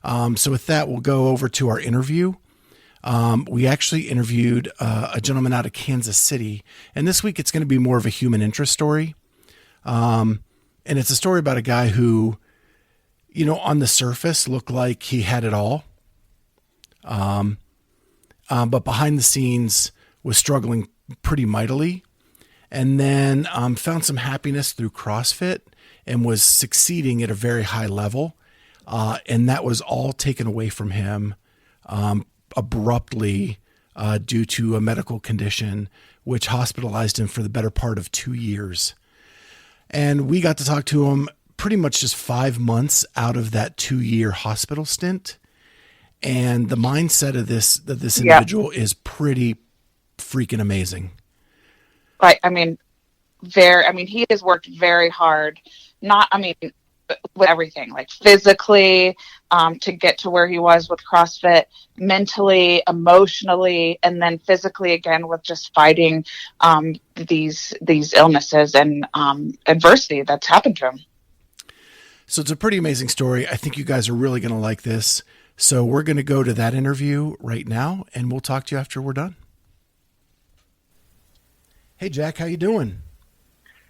So with that, we'll go over to our interview. We actually interviewed a gentleman out of Kansas City, and this week it's going to be more of a human interest story. And it's a story about a guy who, on the surface looked like he had it all. But behind the scenes was struggling pretty mightily, and then found some happiness through CrossFit and was succeeding at a very high level. And that was all taken away from him abruptly due to a medical condition, which hospitalized him for the better part of 2 years. And we got to talk to him pretty much just 5 months out of that 2-year hospital stint. And the mindset of this individual is pretty freaking amazing. Like, he has worked very hard, with everything, like physically, to get to where he was with CrossFit, mentally, emotionally, and then physically again with just fighting these illnesses and adversity that's happened to him. So it's a pretty amazing story. I think you guys are really going to like this. So we're going to go to that interview right now, and we'll talk to you after we're done. Hey, Jack, how you doing?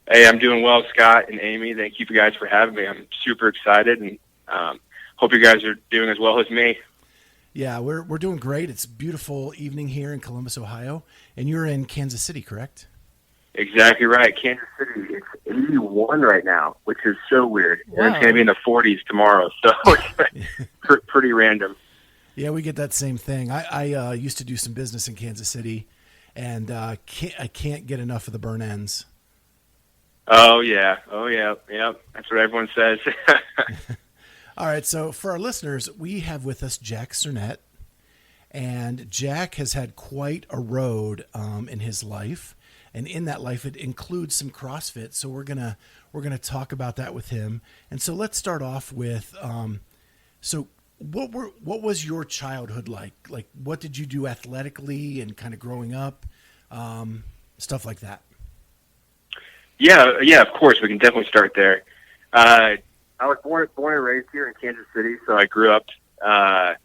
Hey, I'm doing well, Scott and Amy. Thank you guys for having me. I'm super excited, and hope you guys are doing as well as me. Yeah, we're doing great. It's a beautiful evening here in Columbus, Ohio, and you're in Kansas City, correct? Exactly right. Kansas City, it's 81 right now, which is so weird. Wow. And it's going to be in the 40s tomorrow, so it's pretty random. Yeah, we get that same thing. I used to do some business in Kansas City, and I can't get enough of the burn ends. Oh, yeah. Yep. That's what everyone says. All right, so for our listeners, we have with us Jack Sernett, and Jack has had quite a road in his life. And in that life, it includes some CrossFit. So we're gonna talk about that with him. And so let's start off with, so what was your childhood like? Like, what did you do athletically and kind of growing up, stuff like that? Yeah. Of course, we can definitely start there. I was born and raised here in Kansas City, so I grew up, where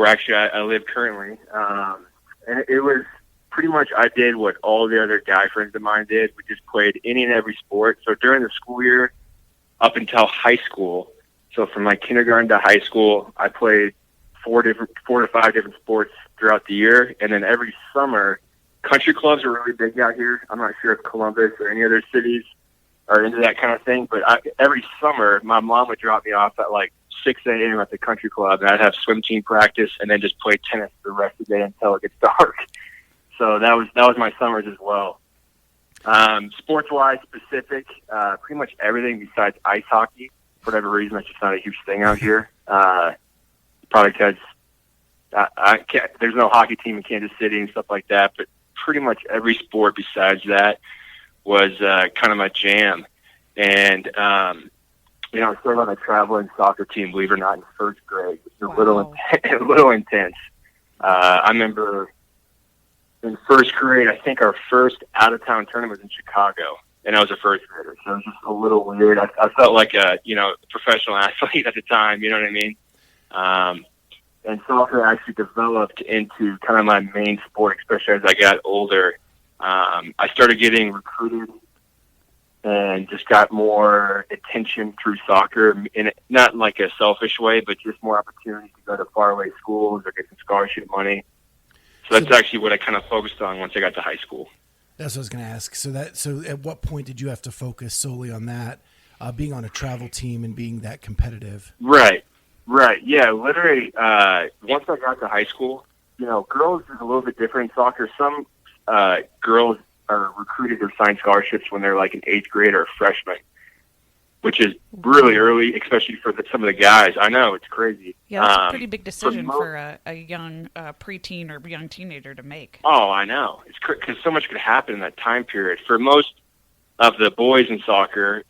actually I live currently, and it was. Pretty much I did what all the other guy friends of mine did. We just played any and every sport. So during the school year up until high school, so from like kindergarten to high school, I played 4 to 5 different sports throughout the year. And then every summer, country clubs are really big out here. I'm not sure if Columbus or any other cities are into that kind of thing. But every summer, my mom would drop me off at like 6 a.m. at the country club. And I'd have swim team practice and then just play tennis the rest of the day until it gets dark. So that was my summers as well. Sports-wise, specific, pretty much everything besides ice hockey. For whatever reason, that's just not a huge thing out here. Probably because there's no hockey team in Kansas City and stuff like that. But pretty much every sport besides that was kind of my jam. And I started on a traveling soccer team, believe it or not, in first grade. It was a little intense. I remember. In first grade, I think our first out-of-town tournament was in Chicago, and I was a first grader, so it was just a little weird. I felt like a professional athlete at the time, you know what I mean? And soccer actually developed into kind of my main sport, especially as I got older. I started getting recruited and just got more attention through soccer, and not in like a selfish way, but just more opportunities to go to faraway schools or get some scholarship money. So that's actually what I kind of focused on once I got to high school. That's what I was going to ask. So at what point did you have to focus solely on that, being on a travel team and being that competitive? Right. Yeah, literally, once I got to high school, girls is a little bit different in soccer. Some girls are recruited or sign scholarships when they're like an 8th grade or a freshman, which is really early, especially for some of the guys. I know, it's crazy. Yeah, that's a pretty big decision for a young preteen or young teenager to make. Oh, I know. It's because so much could happen in that time period. For most of the boys in soccer,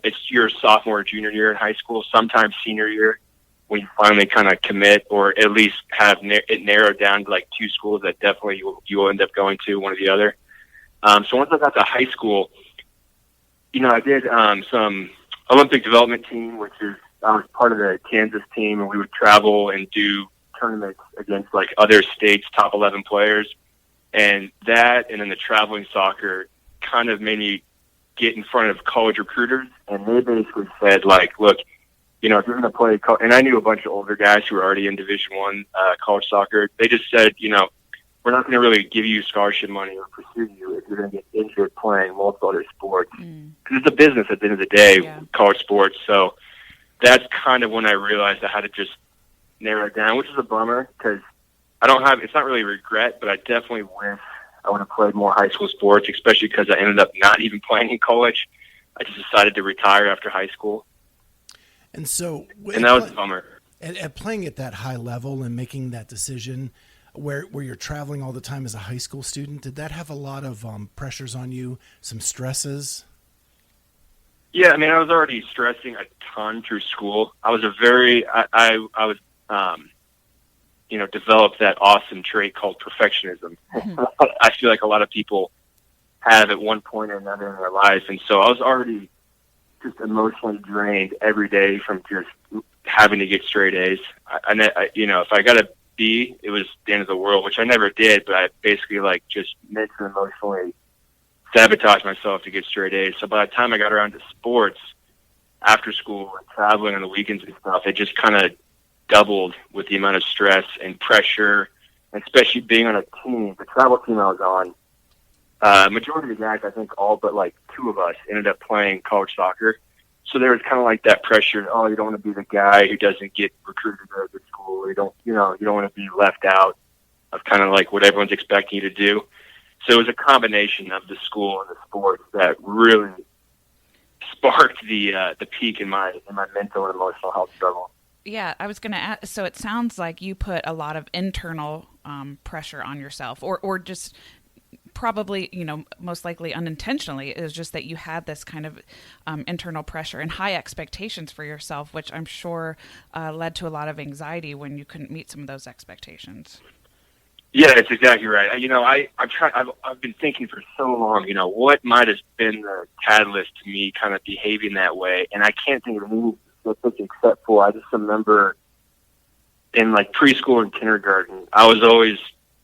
it's your sophomore or junior year in high school, sometimes senior year, when you finally kind of commit or at least have it narrowed down to like 2 schools that definitely you will end up going to, one or the other. So once I got to high school, I did some Olympic development team, which is I was part of the Kansas team, and we would travel and do tournaments against like other states' top 11 players. And that, and then the traveling soccer kind of made me get in front of college recruiters. And they basically said, like, look, you know, if you're going to play, and I knew a bunch of older guys who were already in Division I college soccer. They just said, you know, we're not going to really give you scholarship money or pursue you if you're going to get injured playing multiple other sports. Because it's a business at the end of the day, college sports. So that's kind of when I realized I had to just narrow it down, which is a bummer because it's not really a regret, but I definitely wish I would have played more high school sports, especially because I ended up not even playing in college. I just decided to retire after high school. And so, and that was a bummer. At playing at that high level and making that decision where you're traveling all the time as a high school student, did that have a lot of pressures on you, some stresses? Yeah, I mean, I was already stressing a ton through school. I was you know, developed that awesome trait called perfectionism. I feel like a lot of people have at one point or another in their life. And so I was already just emotionally drained every day from just having to get straight A's. You know, if I got a B, it was the end of the world, which I never did, but I basically like just mentally, emotionally sabotaged myself to get straight A's. So by the time I got around to sports after school and traveling on the weekends and stuff, it just kind of doubled with the amount of stress and pressure, and especially being on a team, the travel team I was on. Majority of the guys, I think all but like two of us ended up playing college soccer. So there was kind of like that pressure. Oh, you don't want to be the guy who doesn't get recruited to go to school. Or you don't want to be left out of kind of like what everyone's expecting you to do. So it was a combination of the school and the sports that really sparked the peak in my mental and emotional health struggle. Yeah, I was going to ask, so it sounds like you put a lot of internal pressure on yourself, or just probably, you know, most likely unintentionally. It was just that you had this kind of internal pressure and high expectations for yourself, which I'm sure led to a lot of anxiety when you couldn't meet some of those expectations. Yeah, that's exactly right. You know, I've been thinking for so long, you know, what might have been the catalyst to me kind of behaving that way, and I can't think of any except for I just remember in like preschool and kindergarten, I was always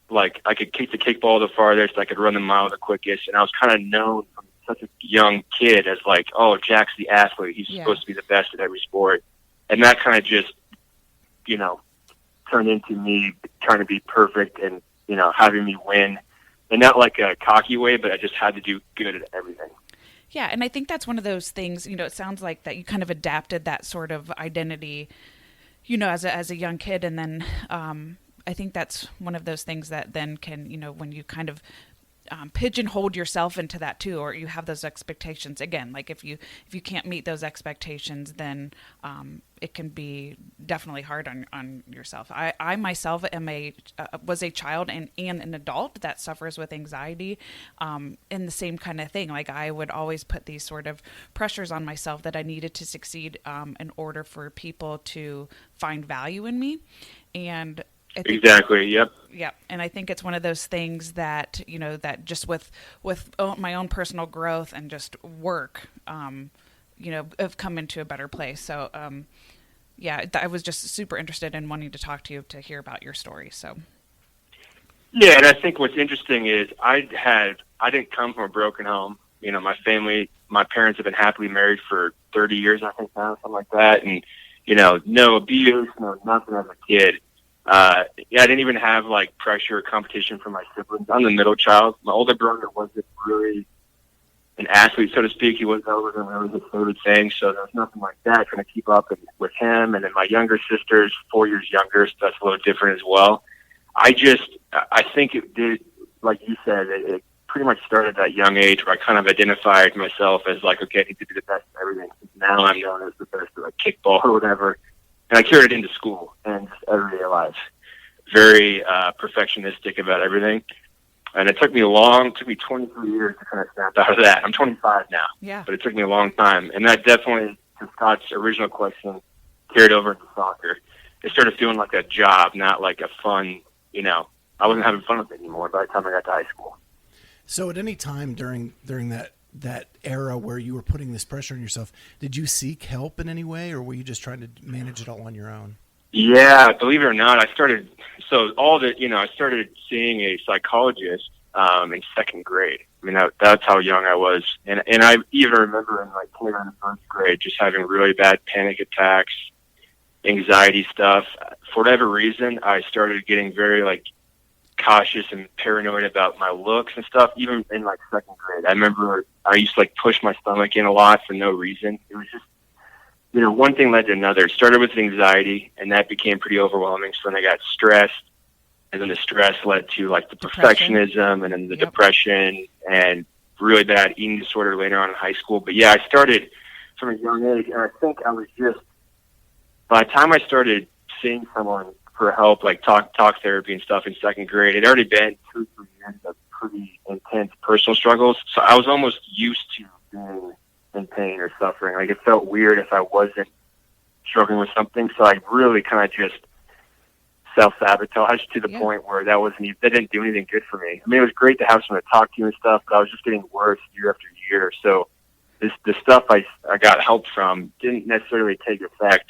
like I could kick the kickball the farthest, I could run the mile the quickest, and I was kind of known from such a young kid as like, oh, Jack's the athlete, he's supposed to be the best at every sport, and that kind of just, you know, turned into me trying to be perfect and, you know, having me win, and not like a cocky way, but I just had to do good at everything. Yeah, and I think that's one of those things, you know, it sounds like that you kind of adapted that sort of identity, you know, as a young kid. And then I think that's one of those things that then can, you know, when you kind of pigeonhole yourself into that too, or you have those expectations again, like if you can't meet those expectations, then it can be definitely hard on yourself. I myself am was a child and an adult that suffers with anxiety in the same kind of thing. Like I would always put these sort of pressures on myself that I needed to succeed in order for people to find value in me. And exactly. Yep. Yep. And I think it's one of those things that, you know, that just with my own personal growth and just work, you know, have come into a better place. So, yeah, I was just super interested in wanting to talk to you to hear about your story. So. Yeah. And I think what's interesting is I didn't come from a broken home. You know, my parents have been happily married for 30 years, I think now, something like that. And, you know, no abuse, no nothing as a kid. I didn't even have like pressure or competition from my siblings. I'm the middle child. My older brother wasn't really an athlete, so to speak. He wasn't really his favorite thing, so there was nothing like that trying to keep up with him. And then my younger sister's 4 years younger, so that's a little different as well. I think it did, like you said, it pretty much started at that young age where I kind of identified myself as like, okay, I need to be the best at everything. Now I'm known as the best at like kickball or whatever. And I carried it into school and everyday life. Very perfectionistic about everything. And it took me 23 years to kind of snap out of that. I'm 25 now. Yeah. But it took me a long time. And that definitely, to Scott's original question, carried over into soccer. It started feeling like a job, not like a fun, you know, I wasn't having fun with it anymore by the time I got to high school. So at any time during that that era where you were putting this pressure on yourself, did you seek help in any way, or were you just trying to manage it all on your own? Yeah, believe it or not, I started seeing a psychologist in second grade. I mean, that's how young I was. And I even remember in like kindergarten and first grade just having really bad panic attacks, anxiety stuff. For whatever reason, I started getting very like cautious and paranoid about my looks and stuff, even in like second grade. I remember I used to like push my stomach in a lot for no reason. It was just, one thing led to another. It started with anxiety, and that became pretty overwhelming. So then I got stressed, and then the stress led to like the perfectionism, and then the depression, and really bad eating disorder later on in high school. But yeah, I started from a young age, and I think I was just, by the time I started seeing someone for help, like talk therapy and stuff in second grade, it had already been 2-3 years of pretty intense personal struggles. So I was almost used to being in pain or suffering. Like, it felt weird if I wasn't struggling with something. So I really kind of just self-sabotaged to the point where that didn't do anything good for me. I mean, it was great to have someone to talk to and stuff, but I was just getting worse year after year. So the stuff I got help from didn't necessarily take effect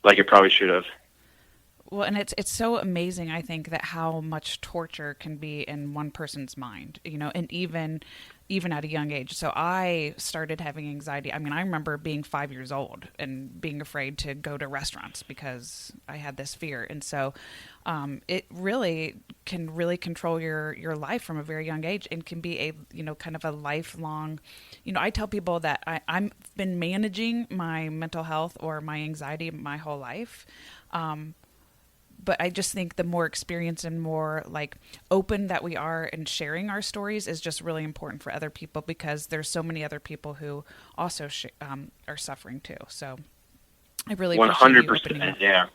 like it probably should have. Well, and it's so amazing, I think, that how much torture can be in one person's mind, and even at a young age. So I started having anxiety. I mean, I remember being 5 years old and being afraid to go to restaurants because I had this fear. And so it really can control your life from a very young age, and can be a, kind of a lifelong, I tell people that I've been managing my mental health or my anxiety my whole life. But I just think the more experienced and more like open that we are in sharing our stories is just really important for other people, because there's so many other people who also are suffering too. So I really 100%.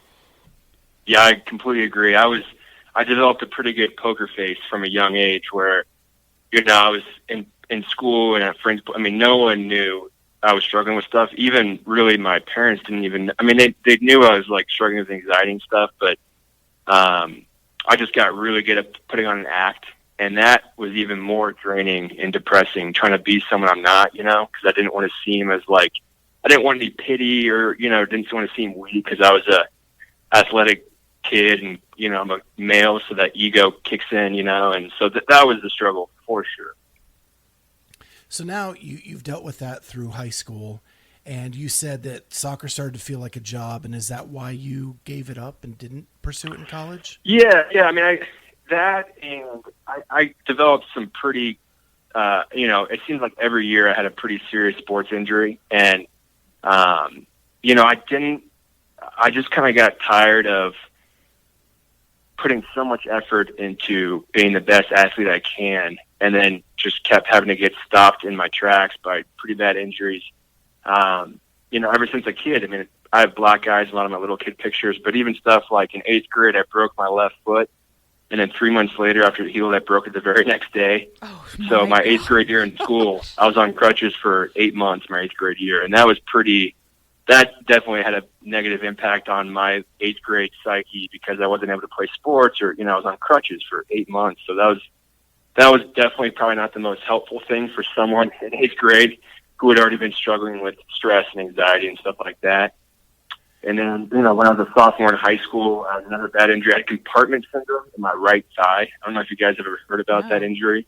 Yeah, I completely agree. I developed a pretty good poker face from a young age where, I was in school and at friends. I mean, no one knew I was struggling with stuff. Even really my parents didn't even, I mean, they knew I was like struggling with anxiety and stuff, but I just got really good at putting on an act, and that was even more draining and depressing, trying to be someone I'm not, because I didn't want to seem as like, I didn't want any pity or, didn't want to seem weak because I was a athletic kid and, I'm a male, so that ego kicks in, and so that was the struggle for sure. So now you've dealt with that through high school. And you said that soccer started to feel like a job, and is that why you gave it up and didn't pursue it in college? Yeah. I mean, I developed some pretty, it seems like every year I had a pretty serious sports injury, and I just kind of got tired of putting so much effort into being the best athlete I can, and then just kept having to get stopped in my tracks by pretty bad injuries. Ever since a kid. I mean, I have black eyes, a lot of my little kid pictures, but even stuff like in 8th grade, I broke my left foot. And then 3 months later, after it healed, I broke it the very next day. So my 8th grade year in school, I was on crutches for 8 months, my 8th grade year. And that definitely had a negative impact on my 8th grade psyche, because I wasn't able to play sports, or, I was on crutches for 8 months. So that was definitely probably not the most helpful thing for someone in 8th grade who had already been struggling with stress and anxiety and stuff like that. And then, when I was a sophomore in high school, I had another bad injury. I had compartment syndrome in my right thigh. I don't know if you guys have ever heard about that injury.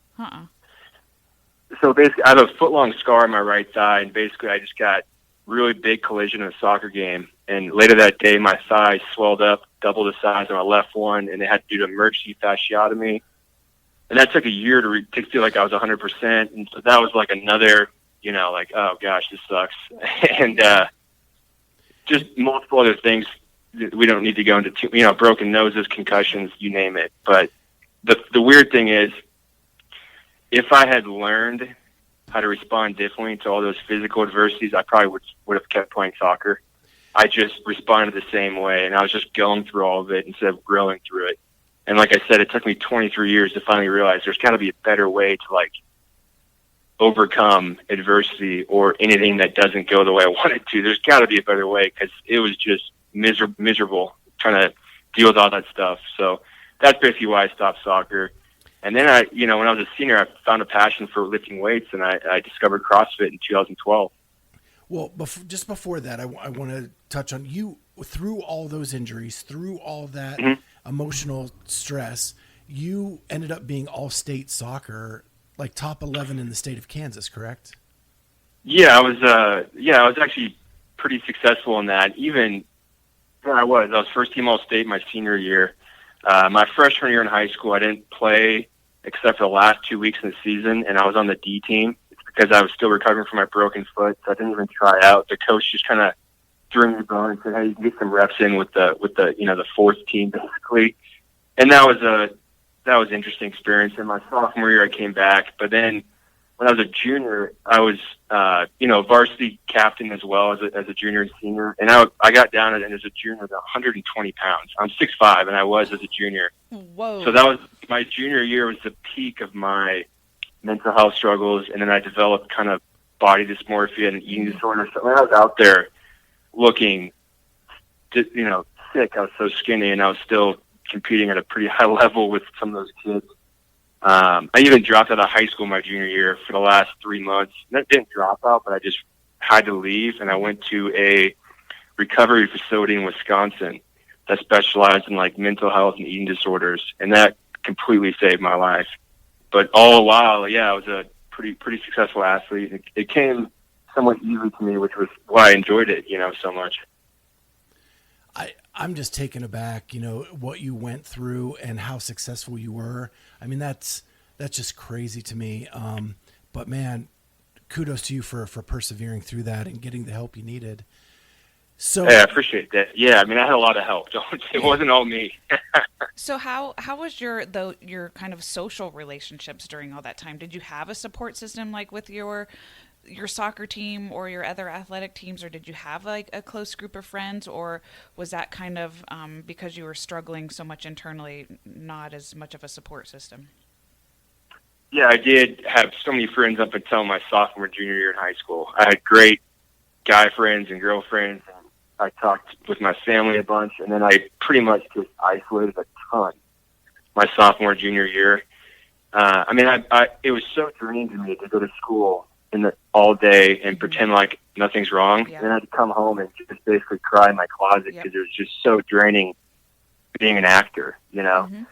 So basically, I have a foot-long scar in my right thigh, and basically I just got really big collision in a soccer game. And later that day, my thigh swelled up, double the size of my left one, and they had to do an emergency fasciotomy. And that took a year to feel like I was 100%. And so that was like another, like, oh gosh, this sucks. And just multiple other things that we don't need to go into, broken noses, concussions, you name it. But the weird thing is, if I had learned how to respond differently to all those physical adversities, I probably would have kept playing soccer. I just responded the same way, and I was just going through all of it instead of growing through it. And like I said, it took me 23 years to finally realize there's got to be a better way to overcome adversity or anything that doesn't go the way I want it to. There's got to be a better way, because it was just miserable trying to deal with all that stuff. So that's basically why I stopped soccer. And then when I was a senior, I found a passion for lifting weights, and I discovered CrossFit in 2012. Well, just before that, I want to touch on you through all those injuries, through all that emotional stress. You ended up being all-state soccer, like top 11 in the state of Kansas, correct? Yeah, I was actually pretty successful in that. I was first team all-state my senior year. My freshman year in high school, I didn't play except for the last 2 weeks in the season, and I was on the D team. It's because I was still recovering from my broken foot, so I didn't even try out. The coach just kind of threw me a bone and said, "Hey, you can get some reps in with the the fourth team, basically." And that was an interesting experience. In my sophomore year, I came back, but then when I was a junior, I was varsity captain as well as a junior and senior, and I got down as a junior at 120 pounds. I'm 6'5", and I was as a junior. Whoa! So that was my junior year, was the peak of my mental health struggles, and then I developed kind of body dysmorphia and eating disorder. So when I was out there looking, sick, I was so skinny, and I was still competing at a pretty high level with some of those kids. I even dropped out of high school my junior year for the last 3 months. I didn't drop out, but I just had to leave, and I went to a recovery facility in Wisconsin that specialized in like mental health and eating disorders, and that completely saved my life. But all the while, I was a pretty successful athlete. It came somewhat easy to me, which was why I enjoyed it, so much. I'm just taken aback, what you went through and how successful you were. I mean, that's just crazy to me. But man, kudos to you for persevering through that and getting the help you needed. So I appreciate that. Yeah, I mean, I had a lot of help. It wasn't all me. So how was your kind of social relationships during all that time? Did you have a support system like with your soccer team or your other athletic teams, or did you have like a close group of friends, or was that kind of because you were struggling so much internally, not as much of a support system? Yeah, I did have so many friends up until my sophomore, junior year in high school. I had great guy friends and girlfriends, and I talked with my family a bunch, and then I pretty much just isolated a ton my sophomore, junior year. It was so draining to me to go to school all day and pretend like nothing's wrong. Yeah. And then I'd come home and just basically cry in my closet because it was just so draining being an actor, Mm-hmm.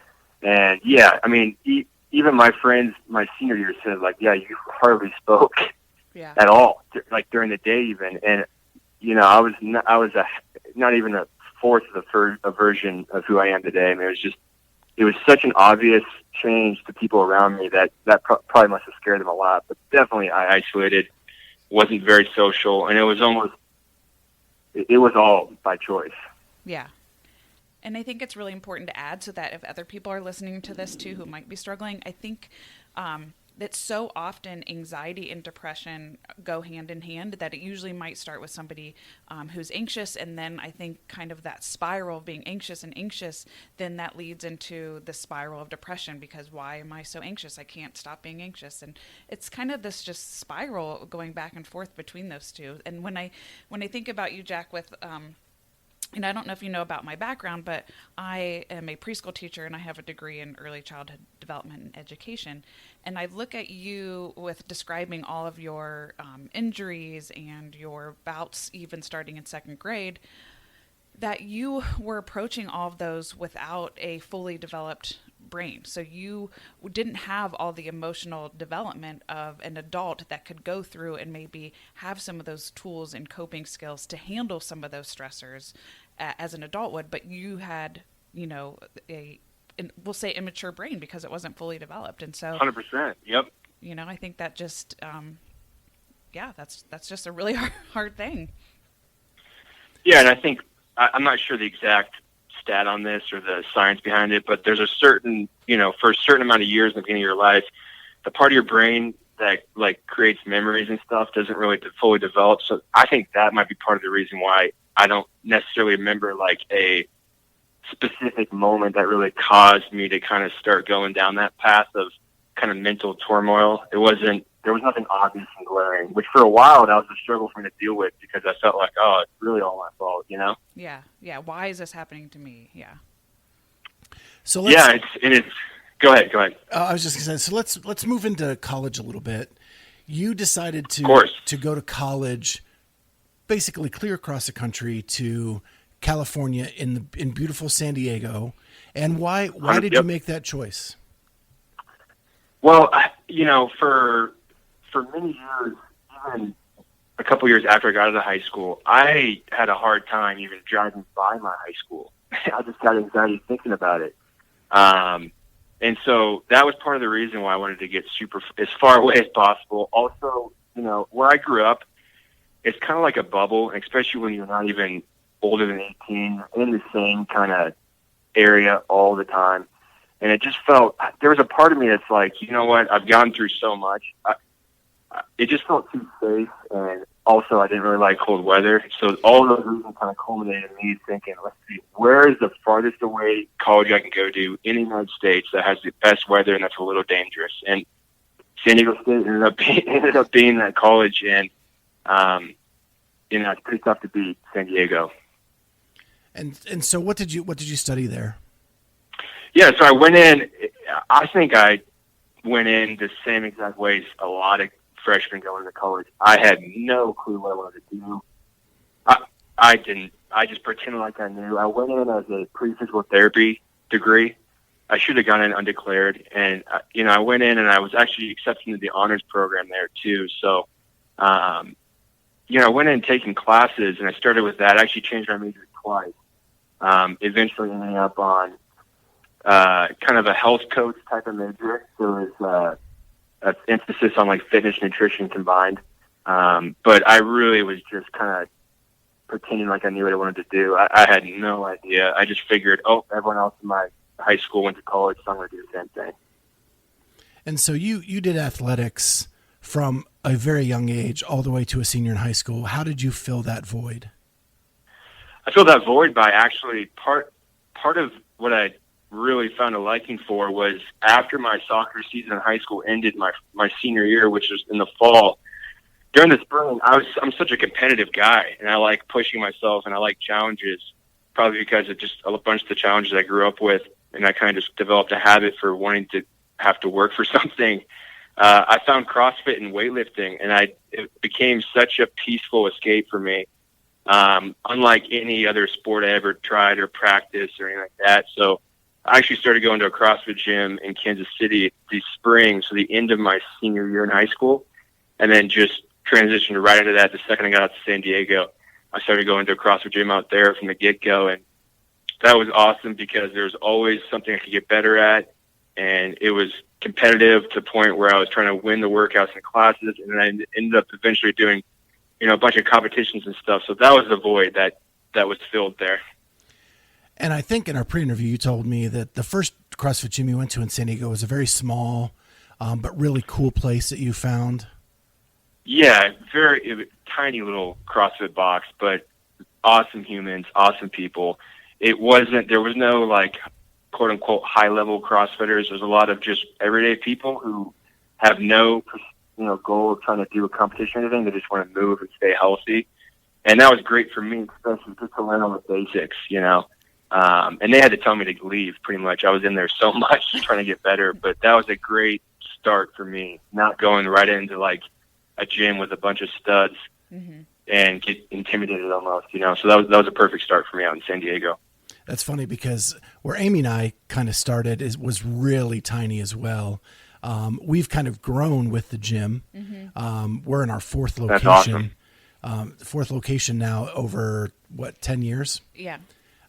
And even my friends my senior year said you hardly spoke at all, like during the day even. And I was not even a fourth of a version of who I am today. I mean, it was such an obvious change to people around me that probably must have scared them a lot. But definitely I isolated, wasn't very social, and it was all by choice. Yeah. And I think it's really important to add, so that if other people are listening to this too who might be struggling, I think that so often anxiety and depression go hand in hand, that it usually might start with somebody who's anxious, and then I think kind of that spiral of being anxious, then that leads into the spiral of depression, because why am I so anxious? I can't stop being anxious. And it's kind of this just spiral going back and forth between those two. And when I think about you, Jack, with and I don't know if you know about my background, but I am a preschool teacher and I have a degree in early childhood development and education. And I look at you with describing all of your injuries and your bouts, even starting in second grade, that you were approaching all of those without a fully developed brain. So you didn't have all the emotional development of an adult that could go through and maybe have some of those tools and coping skills to handle some of those stressors as an adult would, but you had, we'll say immature brain because it wasn't fully developed. And so 100%. Yep. I think that just, that's just a really hard thing. Yeah. And I think, I'm not sure the exact stat on this or the science behind it, but there's a certain, for a certain amount of years in the beginning of your life, the part of your brain that creates memories and stuff doesn't really fully develop. So I think that might be part of the reason why I don't necessarily remember a specific moment that really caused me to kind of start going down that path of kind of mental turmoil. There was nothing obvious and glaring, which for a while that was a struggle for me to deal with because I felt like, it's really all my fault, Yeah. Yeah. Why is this happening to me? Yeah. So Go ahead. I was just going to say, so let's move into college a little bit. You decided Of course. to go to college, basically clear across the country to California in beautiful San Diego. And why did you make that choice? Well, for many years, even a couple years after I got out of high school, I had a hard time even driving by my high school. I just got anxiety thinking about it. And so that was part of the reason why I wanted to get as far away as possible. Also, where I grew up, it's kind of like a bubble, especially when you're not even older than 18, in the same kind of area all the time. And it just felt, there was a part of me that's like, you know what, I've gone through so much. It just felt too safe, and also I didn't really like cold weather. So all those reasons kind of culminated in me thinking, let's see, where is the farthest away college I can go to in the United States that has the best weather and that's a little dangerous? And San Diego State ended up being that college, and it's pretty tough to beat San Diego. And so what did you study there? Yeah, so I went in. I think I went in the same exact way as a lot of freshmen going to college. I had no clue what I wanted to do. I didn't. I just pretended like I knew. I went in as a pre-physical therapy degree. I should have gone in undeclared, and I went in and I was actually accepted into the honors program there too. So, I went in taking classes, and I started with that. I actually changed my major twice. Eventually ending up on kind of a health coach type of major. So it was an emphasis on like fitness, nutrition combined. But I really was just kind of pretending like I knew what I wanted to do. I had no idea. I just figured, everyone else in my high school went to college, so I'm going to do the same thing. And so you did athletics from a very young age all the way to a senior in high school. How did you fill that void? I filled that void by actually part of what I really found a liking for was after my soccer season in high school ended my senior year, which was in the fall. During the spring, I'm such a competitive guy, and I like pushing myself, and I like challenges, probably because of just a bunch of the challenges I grew up with, and I kind of just developed a habit for wanting to have to work for something. I found CrossFit and weightlifting, and it became such a peaceful escape for me. Unlike any other sport I ever tried or practiced or anything like that. So I actually started going to a CrossFit gym in Kansas City this spring, so the end of my senior year in high school, and then just transitioned right into that the second I got out to San Diego. I started going to a CrossFit gym out there from the get-go, and that was awesome because there was always something I could get better at, and it was competitive to the point where I was trying to win the workouts and classes, and then I ended up eventually doing a bunch of competitions and stuff. So that was the void that was filled there. And I think in our pre-interview, you told me that the first CrossFit gym you went to in San Diego was a very small, but really cool place that you found. Yeah, very tiny little CrossFit box, but awesome humans, awesome people. There was no like quote unquote high level CrossFitters. There's a lot of just everyday people who have no goal of trying to do a competition or anything. They just want to move and stay healthy. And that was great for me, especially just to learn all the basics, and they had to tell me to leave pretty much. I was in there so much trying to get better, but that was a great start for me, not going right into like a gym with a bunch of studs and get intimidated almost, so that was a perfect start for me out in San Diego. That's funny because where Amy and I kind of started was really tiny as well. We've kind of grown with the gym. We're in our fourth location. That's awesome. Fourth location now over 10 years? Yeah.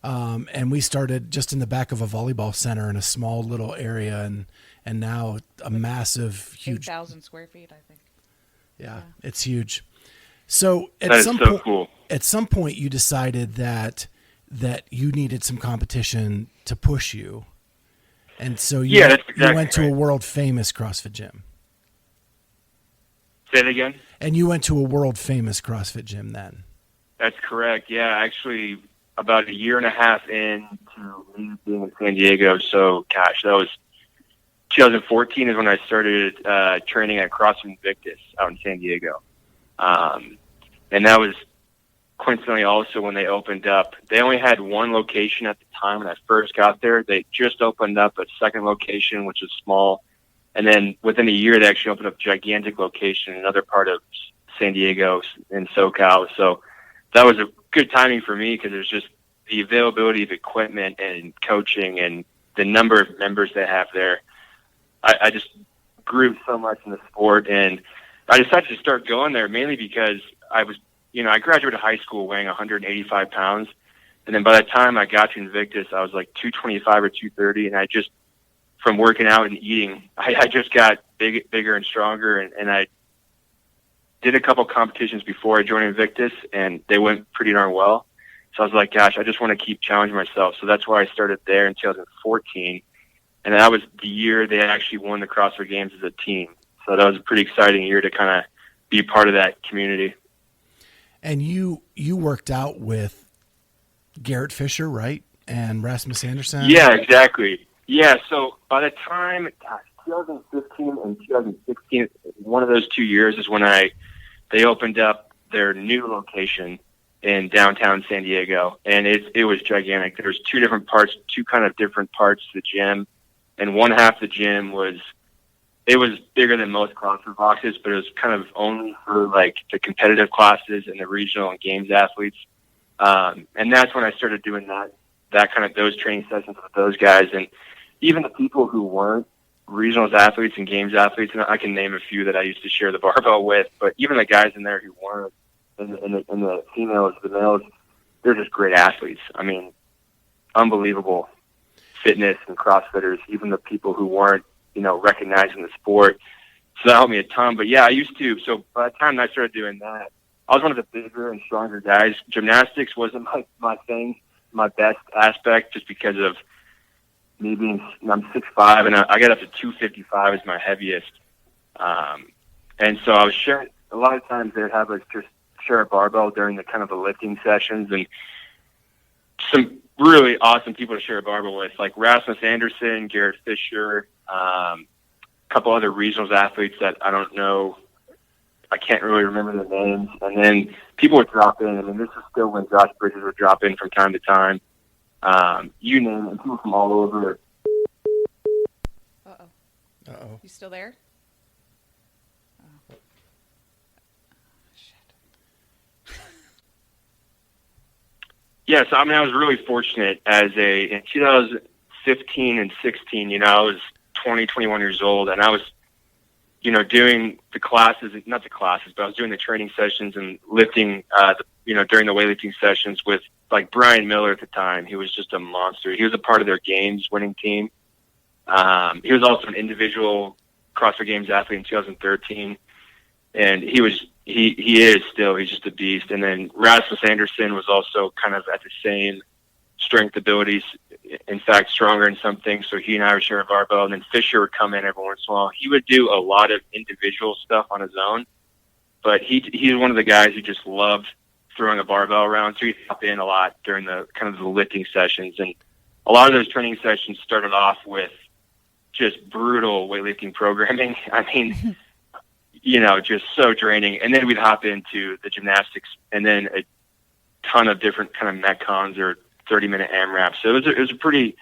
And we started just in the back of a volleyball center in a small little area, and now a massive, huge 8,000 square feet, I think. Yeah, it's huge. So cool. At some point, you decided that you needed some competition to push you, and so you went to a world famous CrossFit gym. Say it again. And you went to a world famous CrossFit gym then. That's correct. Yeah, actually, about a year and a half into me being in San Diego. So, gosh, that was 2014 is when I started training at CrossFit Invictus out in San Diego. And that was coincidentally also when they opened up, they only had one location at the time when I first got there. They just opened up a second location, which is small. And then within a year, they actually opened up a gigantic location in another part of San Diego in SoCal. So that was a good timing for me because there's just the availability of equipment and coaching and the number of members they have there. I just grew so much in the sport, and I decided to start going there mainly because I graduated high school weighing 185 pounds. And then by the time I got to Invictus, I was like 225 or 230. And I just, from working out and eating, I just got bigger and stronger. And I did a couple competitions before I joined Invictus, and they went pretty darn well. So I was like, gosh, I just want to keep challenging myself. So that's why I started there in 2014. And that was the year they actually won the CrossFit Games as a team. So that was a pretty exciting year to kind of be part of that community. And you worked out with Garrett Fisher, right? And Rasmus Anderson? Yeah, exactly. Yeah, so by the time, 2015 and 2016, one of those 2 years is when they opened up their new location in downtown San Diego, and it was gigantic. There was two kind of different parts to the gym, and one half of the gym was bigger than most CrossFit boxes, but it was kind of only for like the competitive classes and the regional and games athletes. And that's when I started doing that kind of those training sessions with those guys. And even the people who weren't regionals athletes and games athletes, and I can name a few that I used to share the barbell with, but even the guys in there who weren't, and the females, the males, they're just great athletes. I mean, unbelievable fitness and CrossFitters, even the people who weren't, recognizing the sport. So that helped me a ton. But yeah, so by the time I started doing that, I was one of the bigger and stronger guys. Gymnastics wasn't my thing, my best aspect, just because of me I'm 6'5", and I got up to 255 as my heaviest. And so I was sharing, a lot of times they'd have us just share a barbell during the kind of the lifting sessions, and some really awesome people to share a barbell with, like Rasmus Anderson, Garrett Fisher, a couple other regionals athletes that I don't know. I can't really remember their names. And then people would drop in. I mean, this is still when Josh Bridges would drop in from time to time. You name it, people from all over. Uh-oh. You still there? Oh. Shit. Yes, I mean, I was really fortunate in 2015 and 16, I was 20, 21 years old, and I was, doing the classes, not the classes, but I was doing the training sessions and lifting, during the weightlifting sessions with like Brian Miller at the time. He was just a monster. He was a part of their games winning team. He was also an individual CrossFit Games athlete in 2013. And he is still, he's just a beast. And then Rasmus Anderson was also kind of at the same strength abilities, in fact, stronger in some things. So he and I would share a barbell, and then Fisher would come in every once in a while. He would do a lot of individual stuff on his own, but he's one of the guys who just loved throwing a barbell around. So he'd hop in a lot during the kind of the lifting sessions. And a lot of those training sessions started off with just brutal weightlifting programming. I mean, just so draining. And then we'd hop into the gymnastics, and then a ton of different kind of metcons or 30-minute AMRAPs. So it was a pretty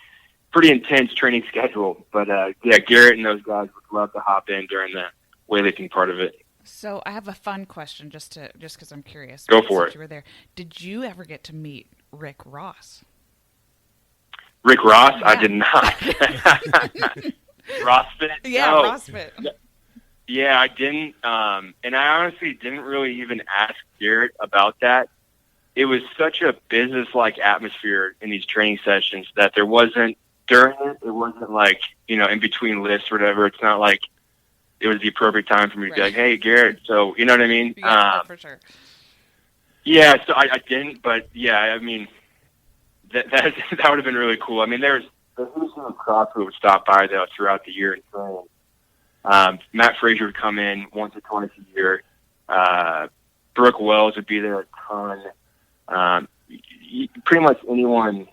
intense training schedule. But yeah, Garrett and those guys would love to hop in during the weightlifting part of it. So I have a fun question, just because I'm curious. Go for it. You were there. Did you ever get to meet Rick Ross? Rick Ross? Yeah. I did not. CrossFit? Yeah, No. CrossFit. Yeah, I didn't. And I honestly didn't really even ask Garrett about that. It was such a business-like atmosphere in these training sessions that there wasn't, during it wasn't like, in between lifts or whatever. It's not like it was the appropriate time for me to be like, hey, Garrett, so, you know what I mean? Yeah, for sure. Yeah, so I didn't, but yeah, I mean, that would have been really cool. I mean, there's the Houston CrossFit would stop by, though, throughout the year and train. Matt Frazier would come in once or twice a year. Brooke Wells would be there a ton. Pretty much anyone,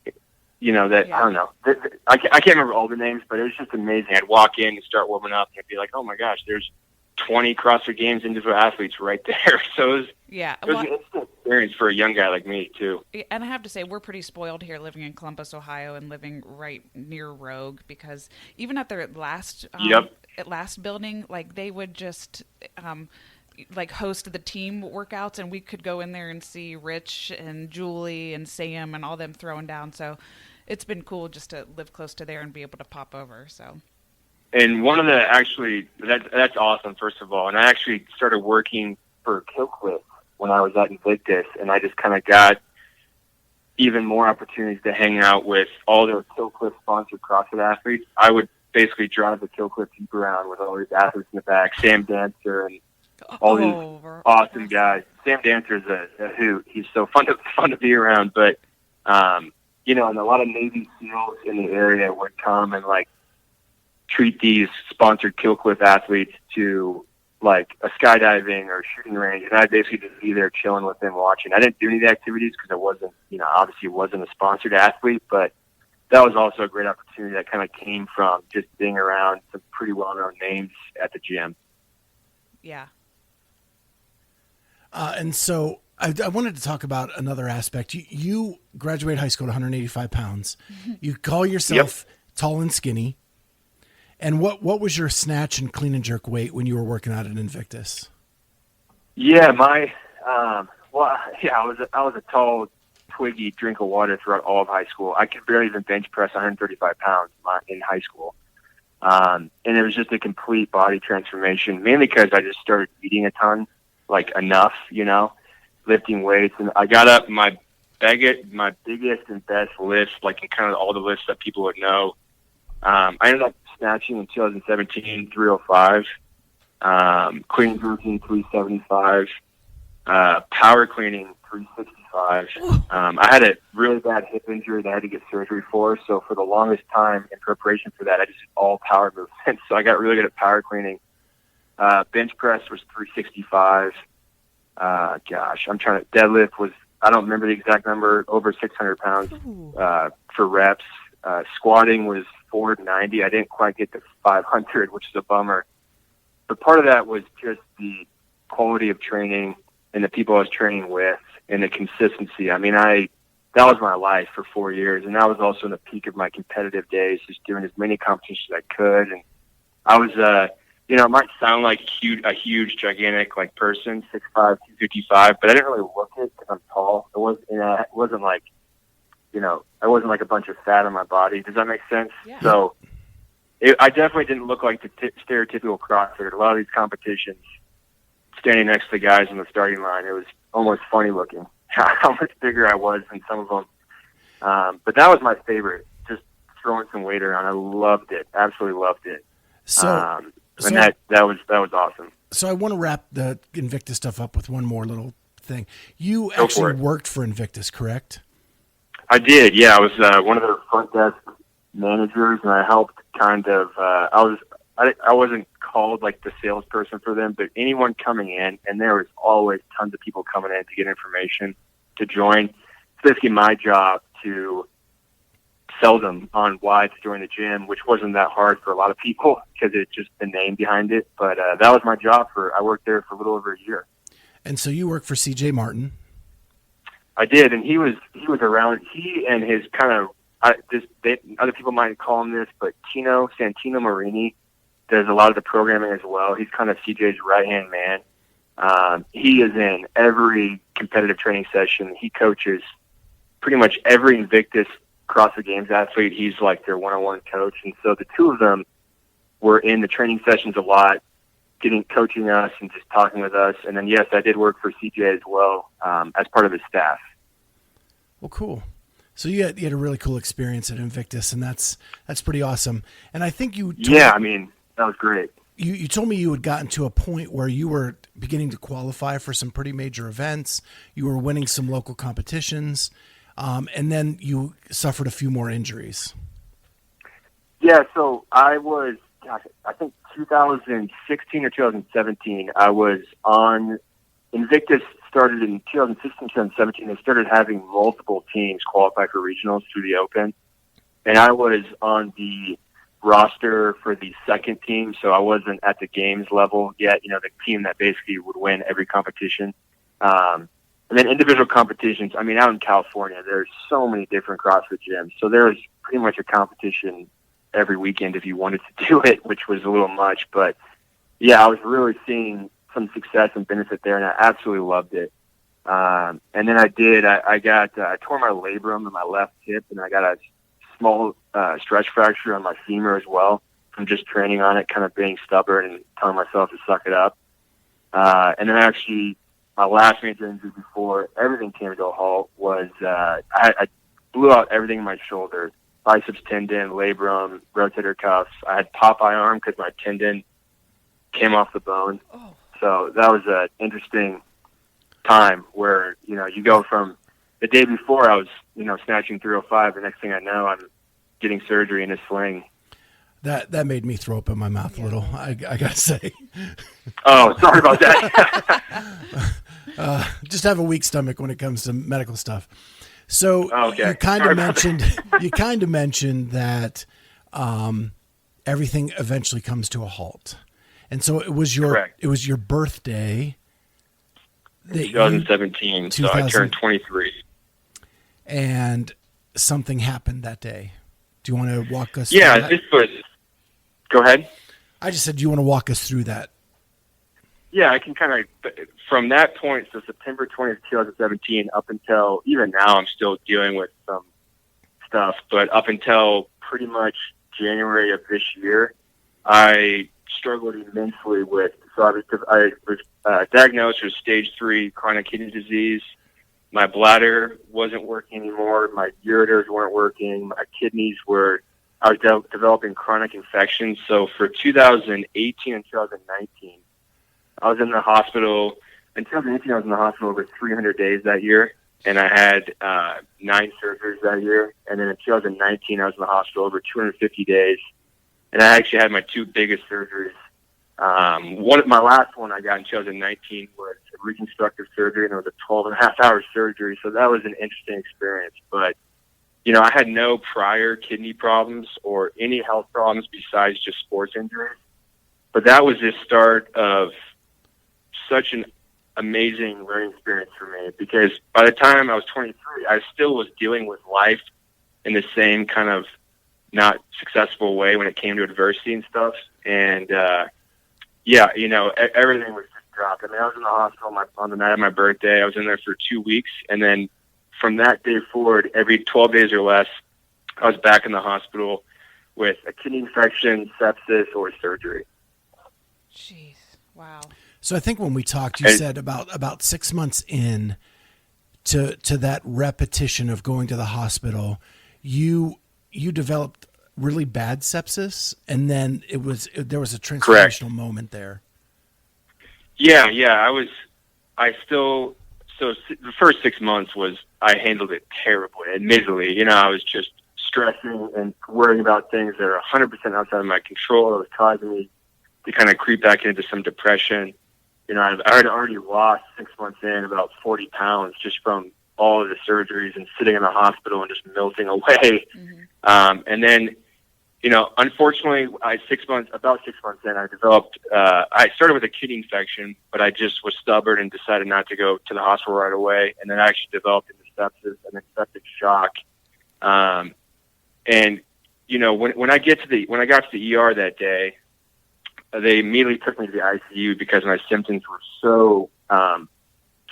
that, yeah. I don't know. I can't remember all the names, but it was just amazing. I'd walk in and start warming up, and I'd be like, oh my gosh, there's 20 CrossFit Games individual athletes right there. So Yeah. it was an instant experience for a young guy like me too. And I have to say, we're pretty spoiled here living in Columbus, Ohio, and living right near Rogue, because even at their last building, like they would just like host the team workouts, and we could go in there and see Rich and Julie and Sam and all them throwing down. So it's been cool just to live close to there and be able to pop over. So. And one of the that's awesome, first of all. And I actually started working for Killcliff when I was at Invictus, and I just kind of got even more opportunities to hang out with all their Killcliff sponsored CrossFit athletes. I would basically drive the Killcliff Jeep around with all these athletes in the back, Sam Dancer and all these awesome guys. Sam Dancer is a hoot. He's so fun to be around. But you know, and a lot of Navy SEALs in the area would come and like treat these sponsored Killcliff athletes to like a skydiving or shooting range, and I'd basically just be there chilling with them watching. I didn't do any of the activities because I wasn't, you know, obviously wasn't a sponsored athlete, but that was also a great opportunity that kind of came from just being around some pretty well-known names at the gym. Yeah. And so I wanted to talk about another aspect. You graduated high school at 185 pounds. You call yourself tall and skinny. And what was your snatch and clean and jerk weight when you were working out at Invictus? Yeah, I was a tall, twiggy drink of water throughout all of high school. I could barely even bench press 135 pounds in high school. And it was just a complete body transformation, mainly because I just started eating a ton, like enough, you know, lifting weights. And I got up my biggest and best lifts, like in kind of all the lifts that people would know. I ended up snatching in 2017, 305, clean jerking, 375, power cleaning, 365. I had a really bad hip injury that I had to get surgery for. So for the longest time in preparation for that, I just did all power movements. So I got really good at power cleaning. Bench press was 365. Deadlift was, I don't remember the exact number, over 600 pounds for reps. Squatting was 490. I didn't quite get to 500, which is a bummer. But part of that was just the quality of training and the people I was training with and the consistency. I mean, that was my life for 4 years, and that was also in the peak of my competitive days, just doing as many competitions as I could. And I was, it might sound like a huge, gigantic like person, 6'5", 255, but I didn't really look it because I'm tall. It wasn't like, I wasn't like a bunch of fat on my body. Does that make sense? Yeah. So I definitely didn't look like the stereotypical CrossFitter. A lot of these competitions, standing next to the guys on the starting line, it was almost funny looking how much bigger I was than some of them. But that was my favorite, just throwing some weight around. I loved it. Absolutely loved it. That was awesome. So I want to wrap the Invictus stuff up with one more little thing. You actually worked for Invictus, correct? I did, yeah. I was one of their front desk managers, and I helped kind of. I wasn't called like the salesperson for them, but anyone coming in, and there was always tons of people coming in to get information to join. It's basically my job to sell them on why to join the gym, which wasn't that hard for a lot of people because it's just the name behind it. But that was my job I worked there for a little over a year. And so you worked for CJ Martin. I did, and he was around. He and his kind of other people might call him this, but Santino Marini does a lot of the programming as well. He's kind of CJ's right-hand man. He is in every competitive training session. He coaches pretty much every Invictus CrossFit Games athlete. He's like their one-on-one coach, and so the two of them were in the training sessions a lot, coaching us and just talking with us. And then, yes, I did work for CJ as well as part of his staff. Well, cool. So you had a really cool experience at Invictus, and that's pretty awesome. And I think that was great. You told me you had gotten to a point where you were beginning to qualify for some pretty major events. You were winning some local competitions, and then you suffered a few more injuries. Yeah, so I think 2016 or 2017, I was on Invictus. Started in 2016, 2017. They started having multiple teams qualify for regionals through the Open, and I was on the roster for the second team, so I wasn't at the games level yet, the team that basically would win every competition. And then individual competitions, I mean, out in California, there's so many different CrossFit gyms, so there's pretty much a competition every weekend if you wanted to do it, which was a little much. But, yeah, I was really seeing some success and benefit there, and I absolutely loved it. And then I tore my labrum in my left hip, and I got a small stretch fracture on my femur as well from just training on it, kind of being stubborn and telling myself to suck it up. And then actually my last major injury before everything came to a halt was I blew out everything in my shoulder, biceps tendon, labrum, rotator cuffs. I had Popeye arm because my tendon came off the bone. Oh. So that was an interesting time where, you go from the day before I was, snatching 305. The next thing I know, I'm getting surgery in a sling. That made me throw up in my mouth a little, I gotta say. Oh, sorry about that. Just have a weak stomach when it comes to medical stuff. So okay. you kind of mentioned that everything eventually comes to a halt. And so it was your birthday. 2017, so I turned 23. And something happened that day. Do you want to walk us through that? Yeah, this was... Go ahead. I just said, do you want to walk us through that? Yeah, I can kind of... From that point, so September 20th, 2017, up until... Even now, I'm still dealing with some stuff, but up until pretty much January of this year, I struggled immensely with... So I was diagnosed with stage 3 chronic kidney disease. My bladder wasn't working anymore. My ureters weren't working. My kidneys were... I was developing chronic infections. So for 2018 and 2019, I was in the hospital. In 2018, I was in the hospital over 300 days that year, and I had 9 surgeries that year. And then in 2019, I was in the hospital over 250 days, and I actually had my 2 biggest surgeries. My last one I got in 2019 was a reconstructive surgery, and it was a 12.5-hour surgery. So that was an interesting experience. But, I had no prior kidney problems or any health problems besides just sports injuries. But that was the start of such an amazing learning experience for me, because by the time I was 23, I still was dealing with life in the same kind of not successful way when it came to adversity and stuff. And, everything was just dropped. I mean, I was in the hospital on the night of my birthday. I was in there for 2 weeks. And then from that day forward, every 12 days or less, I was back in the hospital with a kidney infection, sepsis, or surgery. Jeez. Wow. So I think when we talked, you said about 6 months in to that repetition of going to the hospital, you developed really bad sepsis, and then there was a transformational Correct. moment there. Yeah. So the first 6 months I handled it terribly. Admittedly, I was just stressing and worrying about things that are 100% outside of my control. It was causing me to kind of creep back into some depression. I had already lost 6 months in about 40 pounds just from all of the surgeries and sitting in the hospital and just melting away. Mm-hmm. And then, unfortunately, about 6 months in, I developed, I started with a kidney infection, but I just was stubborn and decided not to go to the hospital right away. And then I actually developed into sepsis and then septic shock. And, when I got to the ER that day, they immediately took me to the ICU because my symptoms were so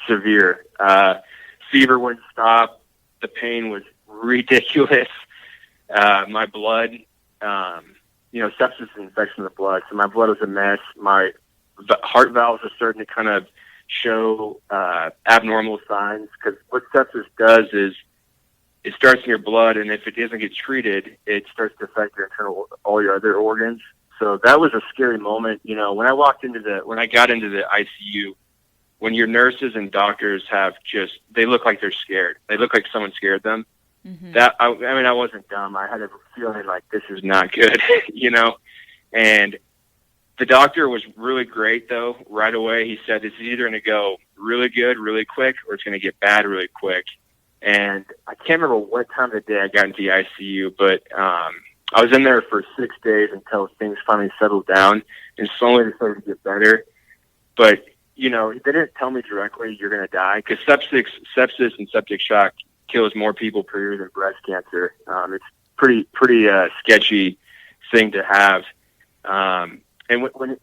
severe. Fever wouldn't stop. The pain was ridiculous. My blood, sepsis is an infection of the blood. So my blood was a mess. My heart valves are starting to kind of show abnormal signs, because what sepsis does is it starts in your blood, and if it doesn't get treated, it starts to affect all your other organs. So that was a scary moment. When I got into the ICU, when your nurses and doctors they look like they're scared. They look like someone scared them. Mm-hmm. I wasn't dumb. I had a feeling like this is not good, and the doctor was really great though. Right away, he said, it's either going to go really good, really quick, or it's going to get bad really quick. And I can't remember what time of the day I got into the ICU, but, I was in there for 6 days until things finally settled down, and slowly they started to get better. But, you know, they didn't tell me directly you're going to die, because sepsis and septic shock kills more people per year than breast cancer. It's pretty sketchy thing to have. And when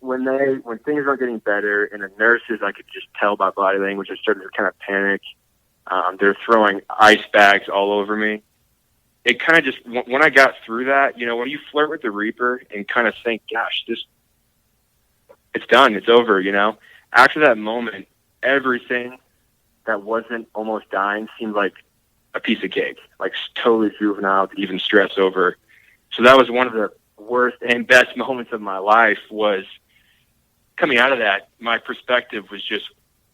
things weren't getting better, and the nurses, I could just tell by body language, I started to kind of panic. They're throwing ice bags all over me. It kind of just, when I got through that, you know, when you flirt with the Reaper and kind of think, gosh, it's done, it's over, you know. After that moment, everything that wasn't almost dying seemed like a piece of cake, like totally juvenile to even stress over. So that was one of the worst and best moments of my life. Was coming out of that, my perspective was just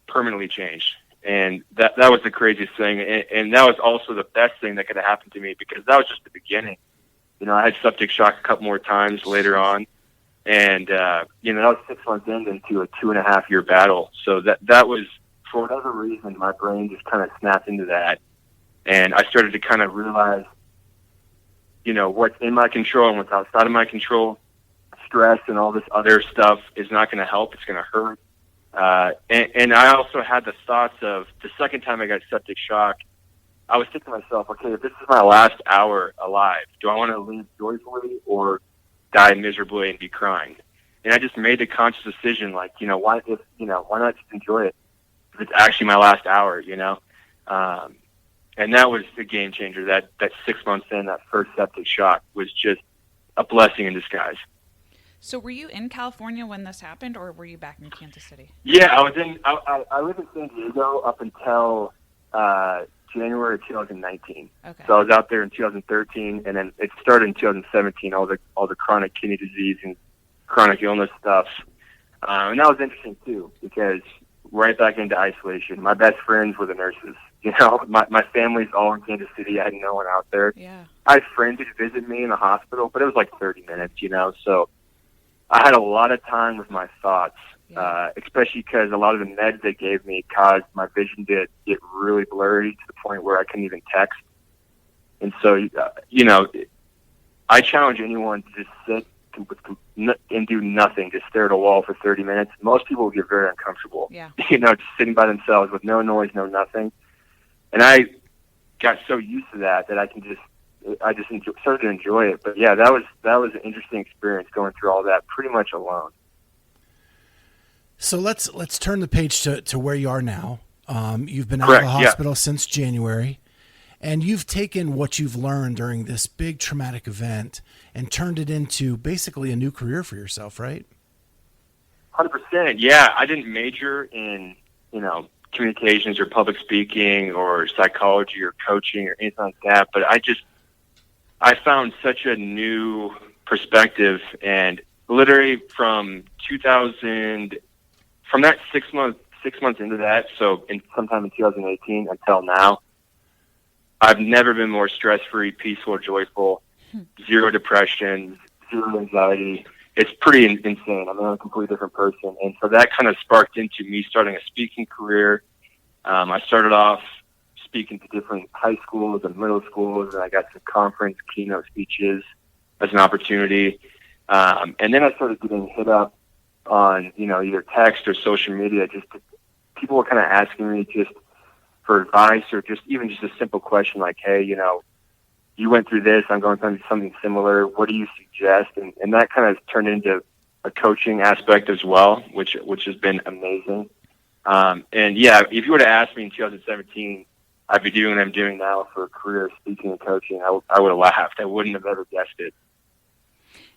permanently changed. And that was the craziest thing. And that was also the best thing that could have happened to me, because that was just the beginning. You know, I had septic shock a couple more times later on. And, you know, that was 6 months into a 2.5-year battle. So that was, for whatever reason, my brain just kind of snapped into that. And I started to kind of realize, you know, what's in my control and what's outside of my control. Stress and all this other stuff is not going to help. It's going to hurt. And I also had the thoughts of, the second time I got septic shock, I was thinking to myself, okay, if this is my last hour alive, do I want to live joyfully or die miserably and be crying? And I just made the conscious decision, like, you know, why not just enjoy it if it's actually my last hour, you know? And that was the game changer. That 6 months in, that first septic shock was just a blessing in disguise. So were you in California when this happened, or were you back in Kansas City? Yeah, I lived in San Diego up until January of 2019. Okay. So I was out there in 2013, and then it started in 2017, all the chronic kidney disease and chronic illness stuff. And that was interesting too, because right back into isolation. My best friends were the nurses. You know, my family's all in Kansas City. I had no one out there. Yeah. I had friends who'd visit me in the hospital, but it was like 30 minutes, you know, so I had a lot of time with my thoughts, especially because a lot of the meds they gave me caused my vision to get really blurry to the point where I couldn't even text. And so, you know, I challenge anyone to just sit and do nothing, just stare at a wall for 30 minutes. Most people will get very uncomfortable, you know, just sitting by themselves with no noise, no nothing. And I got so used to that I started to enjoy it. But yeah, that was an interesting experience, going through all that pretty much alone. So let's turn the page to where you are now. You've been out Correct, of the hospital since January, and you've taken what you've learned during this big traumatic event and turned it into basically a new career for yourself, right? 100%. Yeah, I didn't major in, you know, communications or public speaking or psychology or coaching or anything like that, but I found such a new perspective. And literally from that 6 months into that, so sometime in 2018 until now, I've never been more stress-free, peaceful, joyful, zero depression, zero anxiety. It's pretty insane. I'm a completely different person. And so that kind of sparked into me starting a speaking career. I started off speaking to different high schools and middle schools, and I got some conference keynote speeches as an opportunity. And then I started getting hit up on, you know, either text or social media. People were kind of asking me just for advice, or just a simple question like, hey, you know, you went through this, I'm going through something similar. What do you suggest? And that kind of turned into a coaching aspect as well, which has been amazing. And yeah, if you were to ask me in 2017, I'd be doing what I'm doing now for a career of speaking and coaching, I would have laughed. I wouldn't have ever guessed it.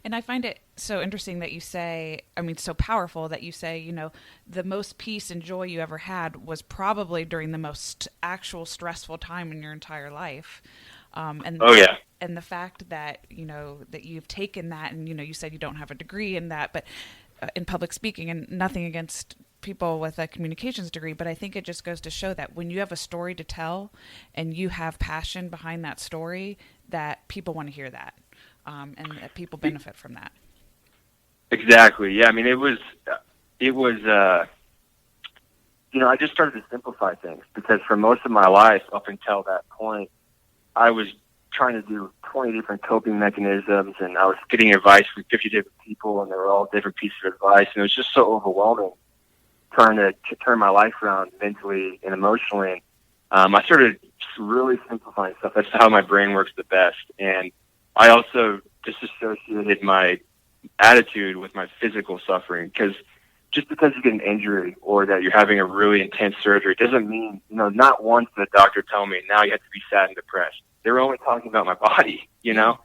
And I find it so interesting that you say, I mean, so powerful that you say, you know, the most peace and joy you ever had was probably during the most actual stressful time in your entire life. And the fact that, you know, that you've taken that, and, you know, you said you don't have a degree in that, but in public speaking, and nothing against people with a communications degree, but I think it just goes to show that when you have a story to tell and you have passion behind that story, that people want to hear that, and that people benefit from that. Exactly. Yeah. I mean, it was, you know, I just started to simplify things, because for most of my life up until that point, I was trying to do 20 different coping mechanisms, and I was getting advice from 50 different people, and they were all different pieces of advice, and it was just so overwhelming trying to turn my life around mentally and emotionally. And I started really simplifying stuff. That's how my brain works the best. And I also disassociated my attitude with my physical suffering, because just because you get an injury or that you're having a really intense surgery doesn't mean, not once did the doctor tell me now you have to be sad and depressed. They were only talking about my body, and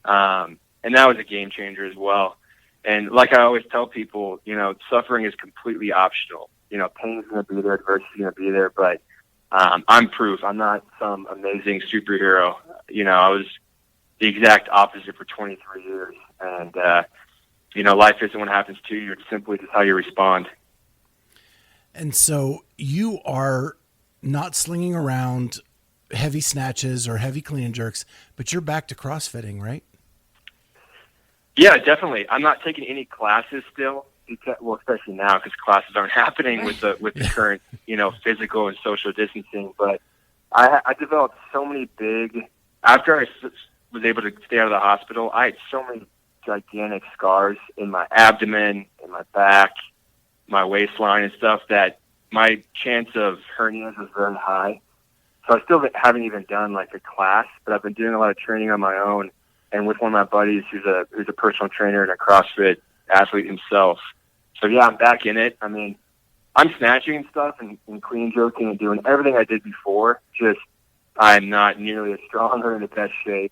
that was a game changer as well. And like I always tell people, suffering is completely optional. Pain is going to be there, adversity is going to be there, but I'm proof. I'm not some amazing superhero. I was the exact opposite for 23 years. And, life isn't what happens to you. It's simply just how you respond. And so you are not slinging around heavy snatches or heavy clean and jerks, but you're back to CrossFitting, right? Yeah, definitely. I'm not taking any classes still, especially now because classes aren't happening with the current, physical and social distancing. But I developed so many after I was able to stay out of the hospital, I had so many gigantic scars in my abdomen, in my back, my waistline and stuff that my chance of hernias was very high. So I still haven't even done like a class, but I've been doing a lot of training on my own and with one of my buddies who's a personal trainer and a CrossFit athlete himself. So yeah, I'm back in it. I mean, I'm snatching and stuff and clean jerking and doing everything I did before. Just I'm not nearly as strong or in the best shape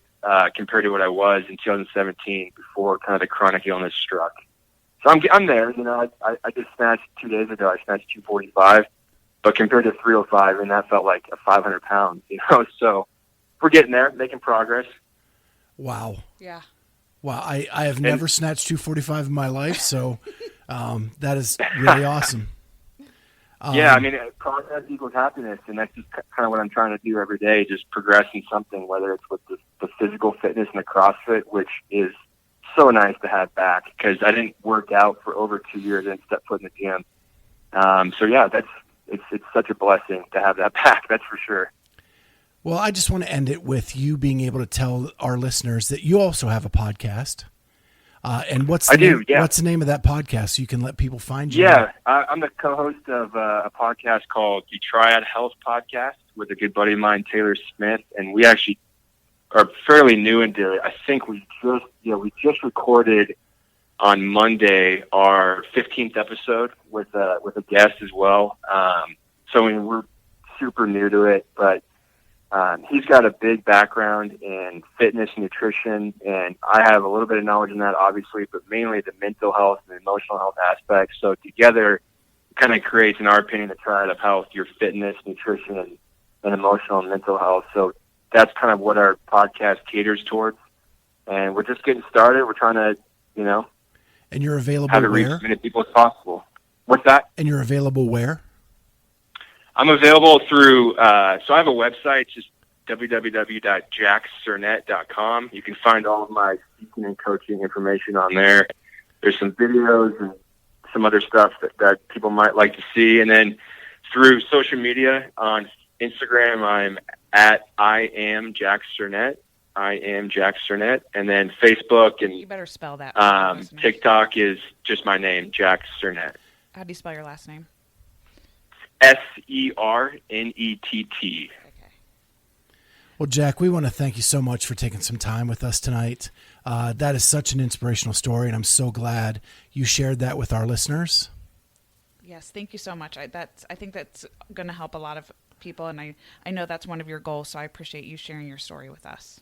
compared to what I was in 2017 before kind of the chronic illness struck. So I'm there. I just snatched 2 days ago. I snatched 245, but compared to 305, and that felt like a 500 pounds. So we're getting there, making progress. Wow. Yeah. Wow. I have never snatched 245 in my life, so that is really awesome. Yeah, I mean, progress equals happiness, and that's just kind of what I'm trying to do every day, just progress in something, whether it's with the physical fitness and the CrossFit, which is so nice to have back because I didn't work out for over 2 years and stepped foot in the gym. So yeah, it's such a blessing to have that back. That's for sure. Well, I just want to end it with you being able to tell our listeners that you also have a podcast. And what's the name of that podcast so you can let people find you? Yeah, I'm the co-host of a podcast called the Triad Health Podcast with a good buddy of mine, Taylor Smith, and we actually are fairly new into it. I think we just recorded on Monday our 15th episode with a guest as well. So I mean, we're super new to it, but he's got a big background in fitness and nutrition, and I have a little bit of knowledge in that, obviously, but mainly the mental health and emotional health aspects. So together, it kind of creates, in our opinion, the triad of health: your fitness, nutrition, and emotional and mental health. So that's kind of what our podcast caters towards, and we're just getting started. We're trying to, and you're available how to reach where? as many people as possible. What's that? And you're available where? I'm available through, so I have a website, just www.jacksernett.com. You can find all of my speaking and coaching information on there. There's some videos and some other stuff that people might like to see. And then through social media on Instagram, I'm at I am Jack Sernett. And then Facebook and You better spell that. TikTok is just my name, Jack Sernett. How do you spell your last name? Sernett. Well, Jack, we want to thank you so much for taking some time with us tonight. That is such an inspirational story, and I'm so glad you shared that with our listeners. Yes, thank you so much. I think that's going to help a lot of people, and I know that's one of your goals, so I appreciate you sharing your story with us.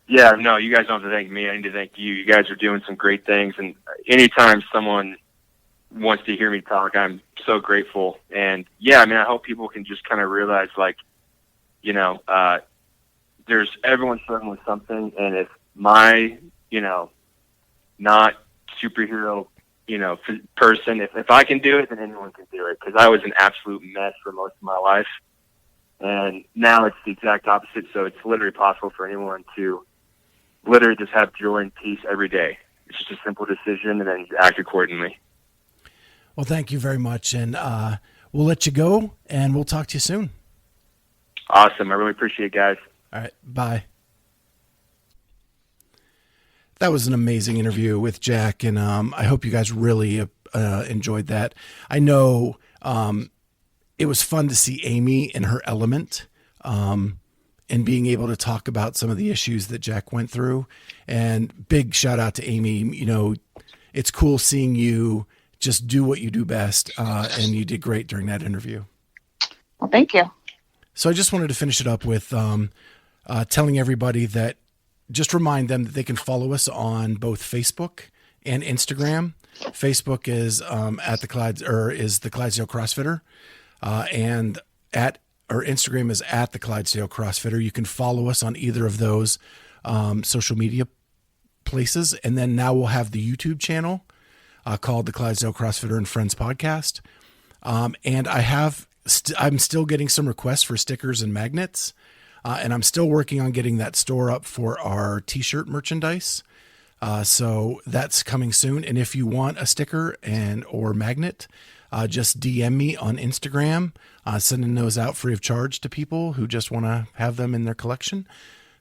Yeah, no, you guys don't have to thank me. I need to thank you. You guys are doing some great things, and anytime someone wants to hear me talk, I'm so grateful. And yeah, I mean, I hope people can just kind of realize, like, there's everyone struggling with something, and if my, not superhero, person, if I can do it, then anyone can do it. Because I was an absolute mess for most of my life, and now it's the exact opposite. So it's literally possible for anyone to literally just have joy and peace every day. It's just a simple decision, and then you act accordingly. Well, thank you very much, and we'll let you go, and we'll talk to you soon. Awesome. I really appreciate it, guys. All right. Bye. That was an amazing interview with Jack, and I hope you guys really enjoyed that. I know it was fun to see Amy in her element, and being able to talk about some of the issues that Jack went through. And big shout out to Amy. You know, it's cool seeing you just do what you do best, and you did great during that interview. Well, thank you. So I just wanted to finish it up with telling everybody that, just remind them that they can follow us on both Facebook and Instagram. Facebook is the Clydesdale CrossFitter, and Instagram is at the Clydesdale CrossFitter. You can follow us on either of those social media places, and then now we'll have the YouTube channel called the Clydesdale CrossFitter and Friends Podcast. And I'm still getting some requests for stickers and magnets. And I'm still working on getting that store up for our t-shirt merchandise. So that's coming soon. And if you want a sticker or magnet, just DM me on Instagram, sending those out free of charge to people who just want to have them in their collection.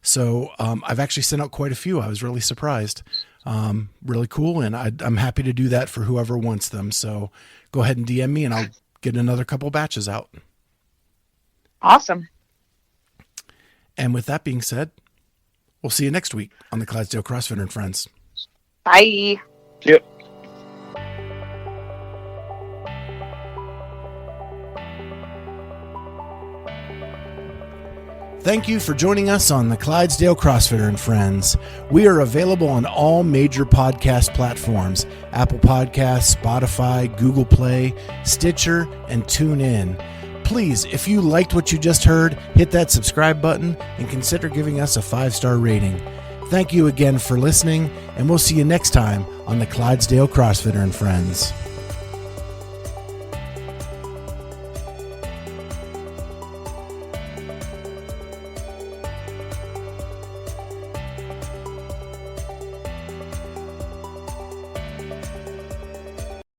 So I've actually sent out quite a few. I was really surprised. Really cool. And I'm happy to do that for whoever wants them. So go ahead and DM me and I'll get another couple batches out. Awesome. And with that being said, we'll see you next week on the Clydesdale CrossFitter and Friends. Bye. Yep. Thank you for joining us on the Clydesdale CrossFitter and Friends. We are available on all major podcast platforms: Apple Podcasts, Spotify, Google Play, Stitcher, and TuneIn. Please, if you liked what you just heard, hit that subscribe button and consider giving us a 5-star rating. Thank you again for listening, and we'll see you next time on the Clydesdale CrossFitter and Friends.